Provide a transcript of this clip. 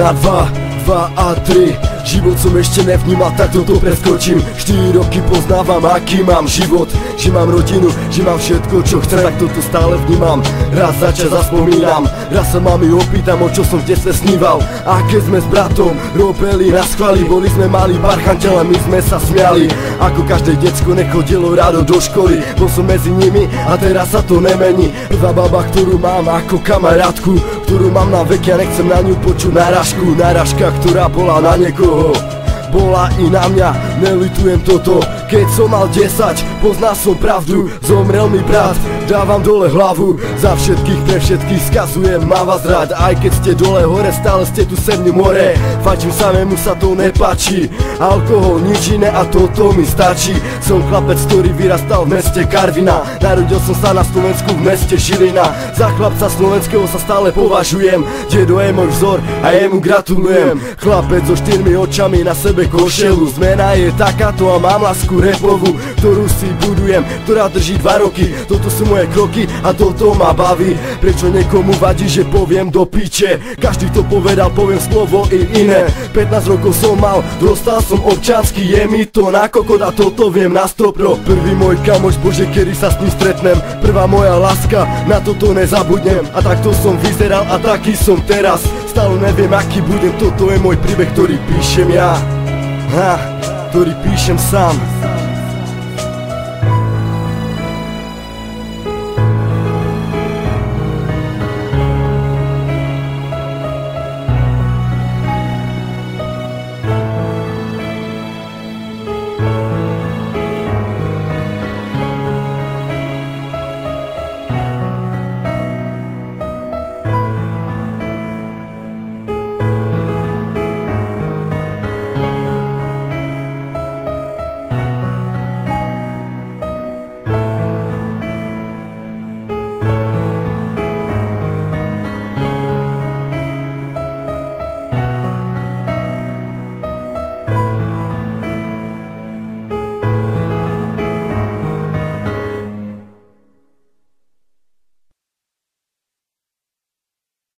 na 2 a 3. Život som ešte nevnímal, tak toto preskočím. 4 roky poznávam, aký mám život. Že mám rodinu, že mám všetko, čo chcem, tak toto stále vnímam. Raz za čas zaspomínam, raz sa mami opýtam, o čo som v detstve sníval. A keď sme s bratom robili na schvály, boli sme malí barchančel a my sme sa smiali. Ako každé decko nechodilo rádo do školy, bol som medzi nimi a teraz sa to nemení. Prvá baba, ktorú mám ako kamarátku, ktorú mám na veky a nechcem na ňu počuť narážku. Narážka, ktorá bola na niekoho, bola i na mňa, nelitujem toto. Keď som mal 10, poznal som pravdu, zomrel mi brat, dávam dole hlavu. Za všetkých, pre všetkých skazujem, mám vás rád. Aj keď ste dole hore, stále ste tu se mnou more. Fajčím samému, sa to nepáči, alkohol, nič iné a toto mi stačí. Som chlapec, ktorý vyrastal v meste Karviná, narodil som sa na Slovensku v meste Žilina. Za chlapca slovenského sa stále považujem, dedo je môj vzor a jemu gratulujem. Chlapec so 4 očami, na sebe košelu, zmena je takáto a mám lásku repovú, ktorú si budujem, ktorá drží 2 roky. Toto sú moje kroky a toto ma baví. Prečo niekomu vadí, že poviem do piče? Každý to povedal, poviem slovo i iné. 15 rokov som mal, dostal som občansky, je mi to na kokot a toto viem na 100%. Prvý môj kamoš, bože, kedy sa s ním stretnem, prvá moja láska, na toto nezabudnem. A takto som vyzeral a taký som teraz, stále neviem aký budem. Toto je môj príbeh, ktorý píšem ja, ktorý píšem sám.